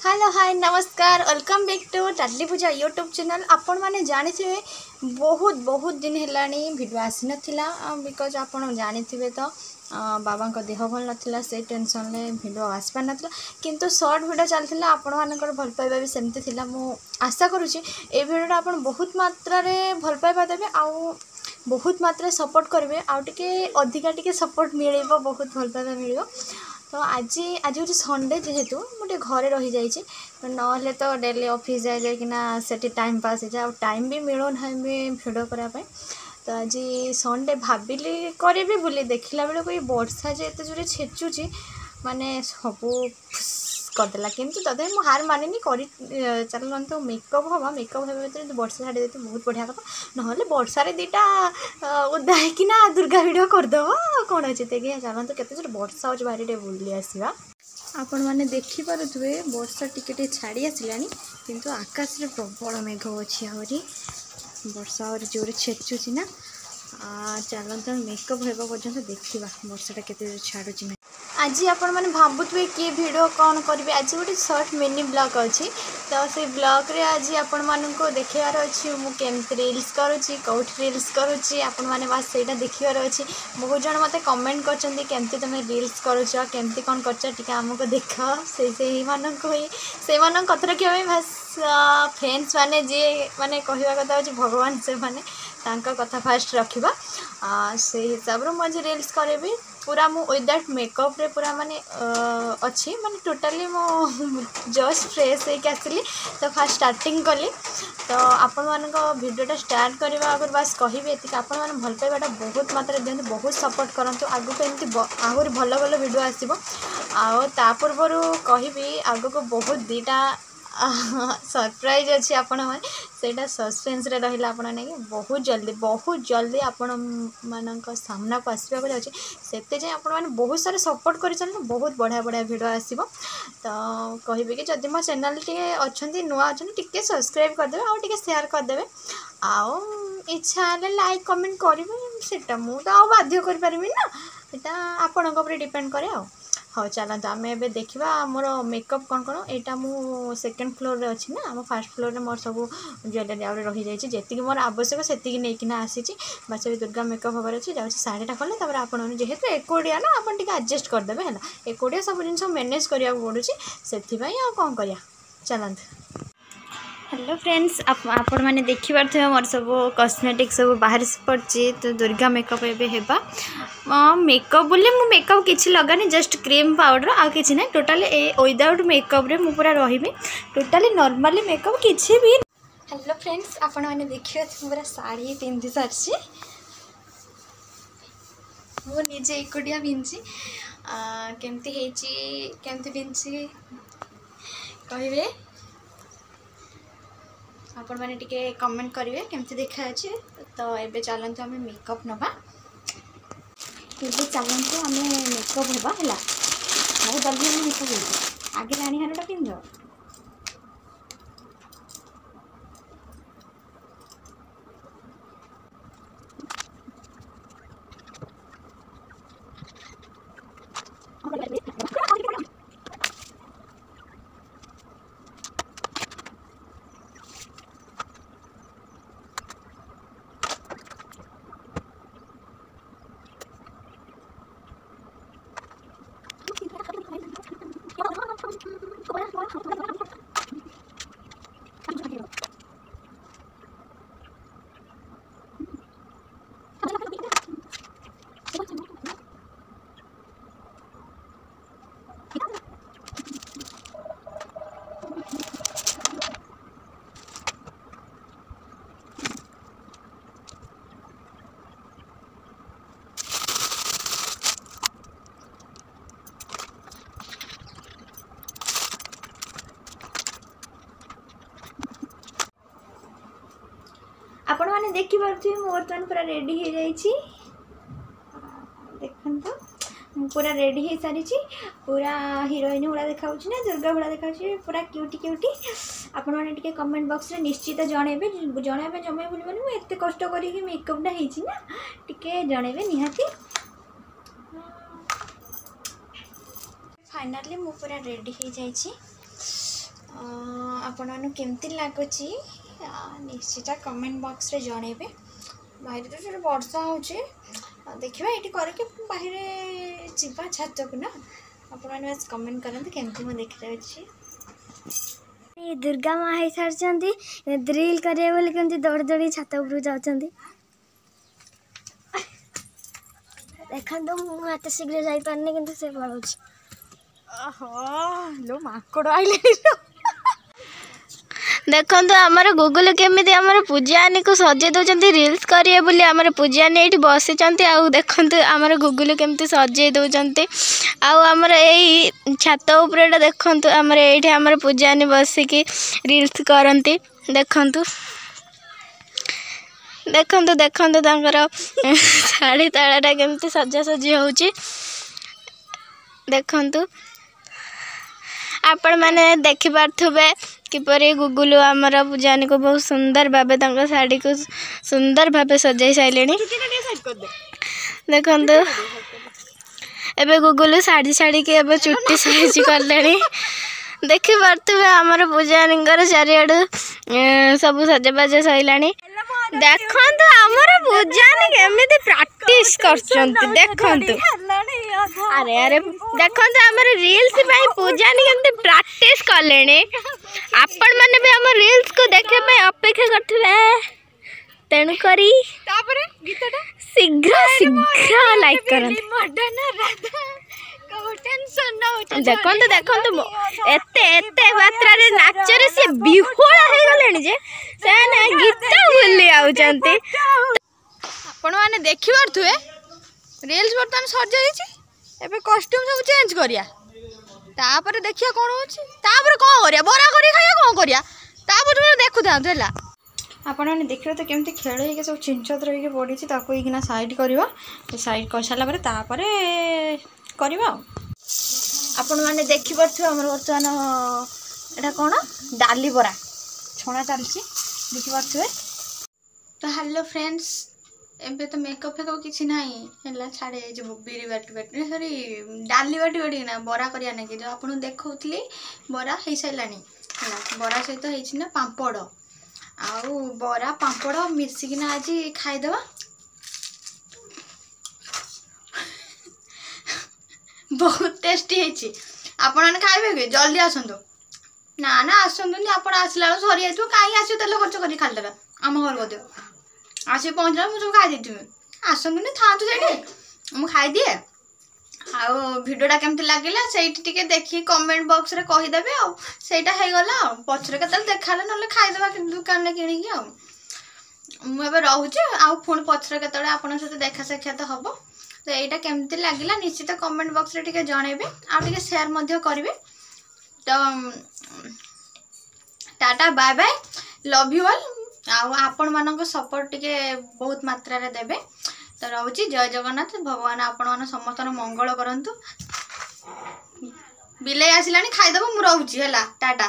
Hello hi नमस्कार welcome back to totally Pooja YouTube channel. आपण मैंने जानी बहुत बहुत दिन है वीडियो आसी नाला बिकज आपण जानी तो बाबा को देह भल नाला से टेंशन ले वीडियो आस पार नाला किंतु शॉर्ट वीडियो चलता आपण मानकर भल पाइबा भी सेमती थिला। मु आशा करुँची ए वीडियो आपण बहुत मात्रा रे भल पाइबा देबे आउ बहुत मात्रा सपोर्ट करेंगे आउ टिके अधिका टिके सपोर्ट मिल बहुत भल पाइबा मिल। तो आज आज हूँ संडे जेहेतु मुझे घरे रही जाइए ना तो डेली ऑफिस जाए कि टाइम पास हो जाए टाइम भी मिलूना भिडियो करने। तो आज संडे भाविली करी बोली देखला बेले कोई वर्षा जे एत जोरे छेचुची माने सबू करदेला किंतु तथे मुझे हार मानिनी कर चल तो मेकअप हवा मेकअप होगा भर वर्षा छाड़ी देते बहुत बढ़िया कथा ना वर्षार दीटा उदा होना दुर्गा भिड करदेव कौन अच्छे देखिए चलते केते जोर वर्षा हो भारी टे बुली आसवा। आपण मैंने देखिपे वर्षा टिके छाड़ी आसला किंतु आकाश रे प्रबल मेघ अच्छी आहरी वर्षा आहरी जोर छेचुची ना चलते मेकअप होगा पर्यटन देखा वर्षाटा केते छाड़ुची। आज आपण मैंने भावुए कि वीडियो कौन करेंगे आज गोटे सर्ट मिनी ब्लॉग अच्छी तो से ब्लॉग रे आज आपण मानक देखार अच्छी मुझे रिल्स करुँची कौट रिल्स करुँची आपण मैंने बास से देखार अच्छी। बहुत जन मत कमेंट करमती तुम रिल्स करुच केमती कौन कर आमको देख से कथ रखा बास फ्रेंड्स माने जी माने कहवा कथा हो भगवान से माने कथा फास्ट रखा से हिसाब रे मुझे रिल्स करेबी पूरा मु विदाउट मेकअप रे पूरा माने अच्छी माने टोटाली मो जस्ट फ्रेश होके आसली। तो फास्ट स्टार्टिंग कली तो आपण मानक वीडियोटा स्टार्ट करने आगर बास कहबी एति आपण माने भल पाइबाटा बहुत मात्रा दियंतु बहुत सपोर्ट करंतु आगु को एमती आहुरी भल भल वीडियो आसीबो आ ता पूर्वरु कहबी आगु को बहुत दीटा सरप्राइज अच्छी आपण मैंने सस्पेंस रे रहिला आपण नहीं बहुत जल्दी आपण मानक सामना को आसवा को जाउची सेते जे आपण माने बहुत सारे सपोर्ट कर चल बहुत बढ़िया बढ़िया वीडियो आसीबो। तो कहबे कि जदि मो चैनल टी अच्छी नुआ अच्छे टिके सब्सक्राइब करदे आउ टिके शेयर करदे आउ इच्छा है लाइक कमेंट करेंगे सेटा मु तो बाध्य कर पारिबी ना एटा आपण ऊपर डिपेंड करे आ। हाँ चलते आम ए देखा मोर मेकअप कौन कौन यहाँ मु सेकेंड फ्लोर रे अच्छी ना आम फास्ट फ्लोर रे मोर सब ज्वेलरी आउट रही जाइए जी मोर आवश्यक से नहीं आसी बास दुर्गा मेकअप हबार अच्छी जाऊँ शाढ़ीटा कले आपन जेहेतु एकोडिया ना आप एडजस्ट करदे है एकोडिया सब जिन मैनेज करा पड़ू से कौन कर चलते। हेलो फ्रेंड्स आपण मैंने देखिपे मोर सब कॉस्मेटिक सब बाहर पड़ी तो दुर्गा मेकअप एबा मेकअप बोले मु मेकअप किसी लगानी जस्ट क्रीम पाउडर आ कि ना टोटाली विदाउट मेकअप रे मु पूरा रही टोटाली नॉर्मली मेकअप किसी भी। हेलो फ्रेंड्स आपण मैंने देखिए पूरा साड़ी पिंधि सारी मु निजे एकुटिया पिंधि केमती पिंधि कहे आपण मैंने टिके कमेंट करेंगे केमती देखा अच्छे। तो ये चलते आम मेकअप नवा ये चलते आम मेकअप हवा है बहुत जल्दी मेकअप हो आगे राणी हारटा पिंध आपण मैंने देखिपे मु बर्तमान पूरा रेडी हो जाइए देखो तो पूरा रेडी हो सारी पूरा हिरोइन भाया देखा ना दुर्गा भाया देखा पूरा क्यूटी क्यूटी आपण मैंने कमेंट बॉक्स रे निश्चित जनइबे जनइबे जमे बोलबनी मु एते कष्ट करी मेकअपटा होइछि ना टिके जनइबे निहाती। फाइनली मु पूरा रेडी हो जाइए आपण केमती लगुच निश्चित कमेंट बॉक्स रे जनइबे। बाहर तो जो वर्षा हो देखा ये करके बाहर जीवा छात को ना आपण बस कमेंट करते केमती मैं देखी दुर्गा माँ हो सारी ड्रिल करेंगे बोले केमती दौड़ दौड़ी छात उपरू जाऊँ देखो मुझे शीघ्र जापारे कि से पलाऊ लो माकड़ आइले देखो आमर गुगुल केमी आम पूजानी को सजे दौरान रिल्स करेंगे बोली आमर पूजानी ये बसी देखो आमर गुगुल केमी सजे दौरान आमर यही छात उपरे देखो आमर ये आमर पूजानी बसिकी रिल्स करती देखु देखु देखु शाढ़ी तालाटा केमती सजासजी हो देखु आपण मैंने देखिपे किपरि गुगुल आमर पूजानी को बहुत सुंदर भाव शाढ़ी को सुंदर भाव सजाई सारे देखु एबे गुगुल शाढ़ी शाढ़ी के एबे चुट्टी साइज कले देखिपे आमर पूजानी चारिआड सब सजबाज सैला देखो आमर पूजानी केमी प्रैक्टिस कर अरे अरे देखो आमर रिल्स पूजानी केमती प्रैक्टिस कले आपण मैंने भी आम रिल्स को देखा अपेक्षा करते तेणुक शीघ्र शीघ्र लाइक कर देखो देखो एते मात्रा नाचरे सी बिहोला हो गले जे से गीत भूली आउचंती आपण माने देखि परथुए रील्स बर्तन सर जाई एबे कॉस्ट्यूम सब चेंज करिया तापर देखिया कोन होची तापर कोन करिया बरा करी खाया कोन करिया तापर देखु थांत हला आपण माने देखियो तो केमती खेळ हे के सब चिंचत रही के पड़ी छी ताको इकना साइड करबा साइड कर साला परे तापर करबा आपण माने देखि परथु हमर वर्तमान एटा कोन डाली बरा छोड़ा चलची देखि परथुए तो हेलो फ्रेंड्स एबे तो मेकअप फेकअप किसी नहीं है छाड़े जो बिरी बाटी बाटी सॉरी डाली बाटी बाटी ना बरा करिया ना कि जो आपन देखौतली बरा हे सैलानी है बरा सहित हेछि ना पांपड़ आउ बरा पांपड़ मिसिक ना आज खाई देबा बहुत टेस्टी हेछि आपन ने खाइबे के जल्दी आसंतो ना ना आसंतुनी आपन आसला सरी आइतो काई आसियो तेल खर्च करी खाल देबा आम घर गदे आसी पहुँचला मुझे खाई देती आसतुनि था मुझे खाई दिए भिडियोटा केमती लगे से देखिए कमेंट बॉक्स रे कहीदेवे आईटा होगला पचर के देखा ना खाईदेवा दुकान में किणिकी मुझे रोचे पुणी पचर के आप सहित देखा साक्षात हम तो यहाँ केमती लगे निश्चित कमेंट बॉक्स रे टिके जनइबे आगे सेयार करेंगे तो tata bye bye love you all आपण मानक सपोर्ट टिके बहुत मात्रा रे देबे तो रहउची जय जगन्नाथ भगवान आपण मन समस्त मंगल करंतु बिले आसिलानी खाई देबो मु रहउची हला टाटा।